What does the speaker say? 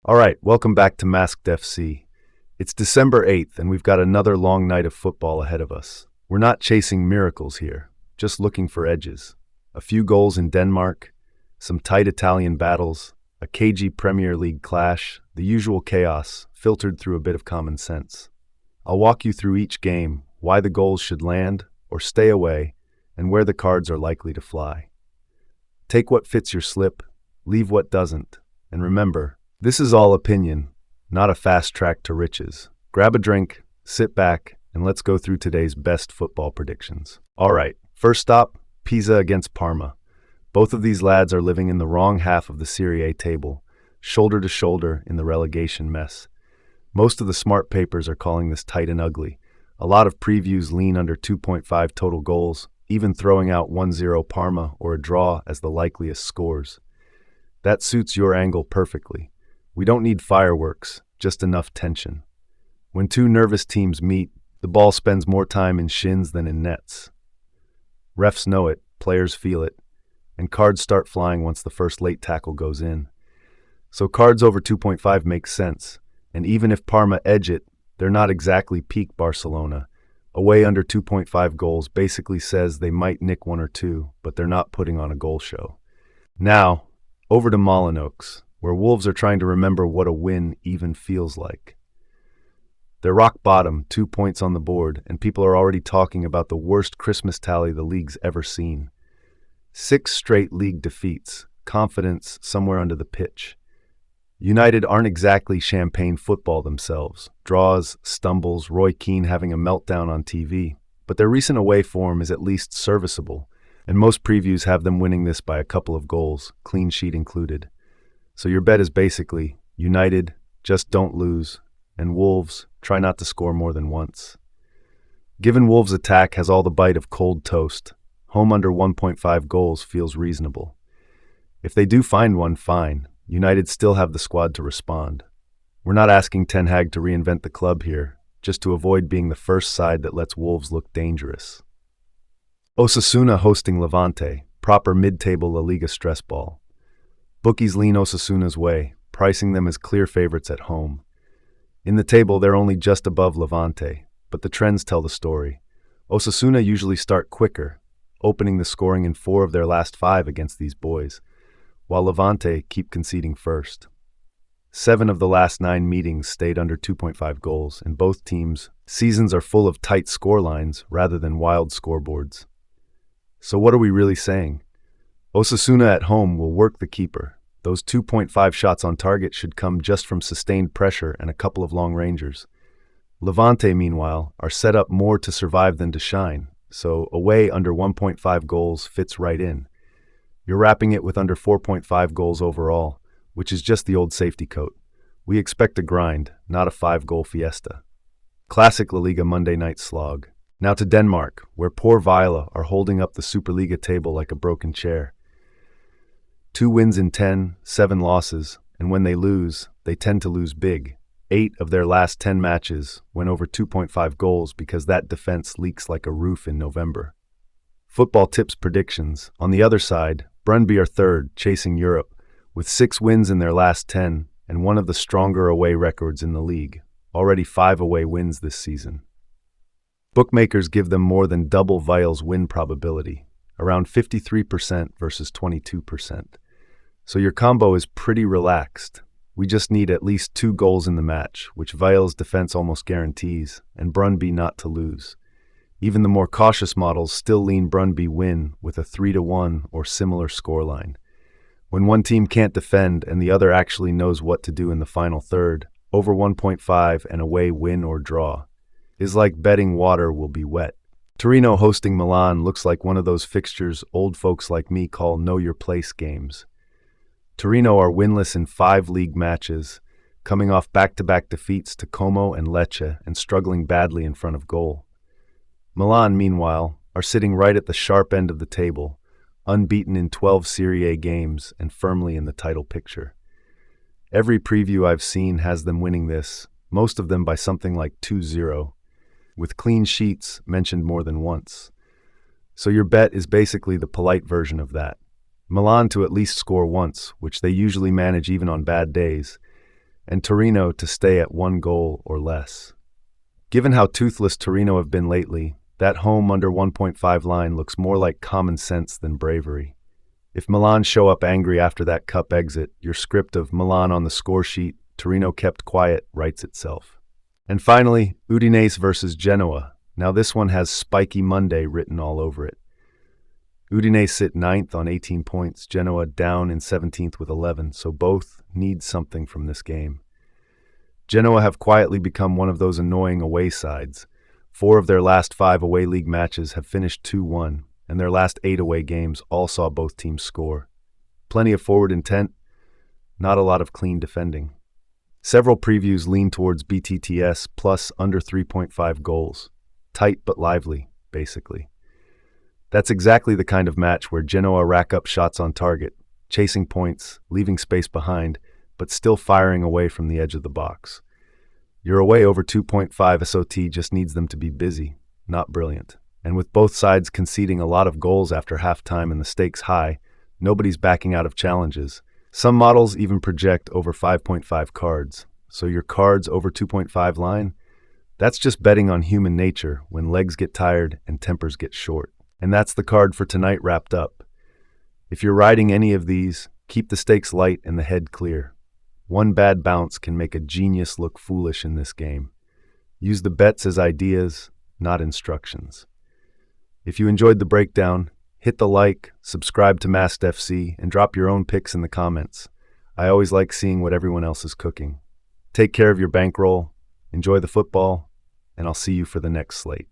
All right, welcome back to Masked FC. It's December 8th, and we've got another long night of football ahead of us. We're not chasing miracles here, just looking for edges. A few goals in Denmark, some tight Italian battles, a cagey Premier League clash, the usual chaos, filtered through a bit of common sense. I'll walk you through each game, why the goals should land or stay away, and where the cards are likely to fly. Take what fits your slip, leave what doesn't, and remember, this is all opinion, not a fast track to riches. Grab a drink, sit back, and let's go through today's best football predictions. All right, first stop, Pisa against Parma. Both of these lads are living in the wrong half of the Serie table, shoulder to shoulder in the relegation mess. Most of the smart papers are calling this tight and ugly. A lot of previews lean under 2.5 total goals, even throwing out 1-0 Parma or a draw as the likeliest scores. That suits your angle perfectly. We don't need fireworks, just enough tension. When two nervous teams meet, the ball spends more time in shins than in nets. Refs know it, players feel it, and cards start flying once the first late tackle goes in. So cards over 2.5 make sense, and even if Parma edge it, they're not exactly peak Barcelona. Away under 2.5 goals basically says they might nick one or two, but they're not putting on a goal show. Now, over to Molineux, where Wolves are trying to remember what a win even feels like. They're rock bottom, 2 points on the board, and people are already talking about the worst Christmas tally the league's ever seen. 6 straight league defeats, confidence somewhere under the pitch. United aren't exactly champagne football themselves. Draws, stumbles, Roy Keane having a meltdown on TV. But their recent away form is at least serviceable, and most previews have them winning this by a couple of goals, clean sheet included. So your bet is basically, United, just don't lose, and Wolves, try not to score more than once. Given Wolves' attack has all the bite of cold toast, home under 1.5 goals feels reasonable. If they do find one, fine. United still have the squad to respond. We're not asking Ten Hag to reinvent the club here, just to avoid being the first side that lets Wolves look dangerous. Osasuna hosting Levante, proper mid-table LaLiga stress ball. Bookies lean Osasuna's way, pricing them as clear favorites at home. In the table, they're only just above Levante, but the trends tell the story. Osasuna usually start quicker, opening the scoring in 4 of their last 5 against these boys, while Levante keep conceding first. 7 of the last 9 meetings stayed under 2.5 goals, and both teams' seasons are full of tight scorelines rather than wild scoreboards. So what are we really saying? Osasuna at home will work the keeper. Those 2.5 shots on target should come just from sustained pressure and a couple of long rangers. Levante, meanwhile, are set up more to survive than to shine, so away under 1.5 goals fits right in. You're wrapping it with under 4.5 goals overall, which is just the old safety coat. We expect a grind, not a 5-goal fiesta. Classic LaLiga Monday night slog. Now to Denmark, where poor Vejle are holding up the Superliga table like a broken chair. 2 wins in 10, 7 losses, and when they lose, they tend to lose big. 8 of their last 10 matches went over 2.5 goals because that defense leaks like a roof in November. Football tips predictions. On the other side, Brøndby are third, chasing Europe, with 6 wins in their last 10 and one of the stronger away records in the league, already 5 away wins this season. Bookmakers give them more than double Vejle's win probability, around 53% versus 22%. So your combo is pretty relaxed. We just need at least 2 goals in the match, which Vejle's defense almost guarantees, and Brøndby not to lose. Even the more cautious models still lean Brøndby win with a 3-1 or similar scoreline. When one team can't defend and the other actually knows what to do in the final third, over 1.5 and away win or draw is like betting water will be wet. Torino hosting Milan looks like one of those fixtures old folks like me call know-your-place games. Torino are winless in 5 league matches, coming off back-to-back defeats to Como and Lecce and struggling badly in front of goal. Milan, meanwhile, are sitting right at the sharp end of the table, unbeaten in 12 Serie games and firmly in the title picture. Every preview I've seen has them winning this, most of them by something like 2-0, with clean sheets mentioned more than once. So your bet is basically the polite version of that. Milan to at least score once, which they usually manage even on bad days, and Torino to stay at 1 goal or less. Given how toothless Torino have been lately, that home under 1.5 line looks more like common sense than bravery. If Milan show up angry after that cup exit, your script of Milan on the score sheet, Torino kept quiet, writes itself. And finally, Udinese versus Genoa. Now this one has Spiky Monday written all over it. Udinese sit 9th on 18 points, Genoa down in 17th with 11, so both need something from this game. Genoa have quietly become one of those annoying away sides. 4 of their last 5 away league matches have finished 2-1, and their last 8 away games all saw both teams score. Plenty of forward intent, not a lot of clean defending. Several previews lean towards BTTS plus under 3.5 goals. Tight but lively, basically. That's exactly the kind of match where Genoa rack up shots on target, chasing points, leaving space behind, but still firing away from the edge of the box. Your away over 2.5 SOT just needs them to be busy, not brilliant. And with both sides conceding a lot of goals after halftime and the stakes high, nobody's backing out of challenges. Some models even project over 5.5 cards. So your cards over 2.5 line? That's just betting on human nature when legs get tired and tempers get short. And that's the card for tonight wrapped up. If you're riding any of these, keep the stakes light and the head clear. One bad bounce can make a genius look foolish in this game. Use the bets as ideas, not instructions. If you enjoyed the breakdown, hit the like, subscribe to Masked FC, and drop your own picks in the comments. I always like seeing what everyone else is cooking. Take care of your bankroll, enjoy the football, and I'll see you for the next slate.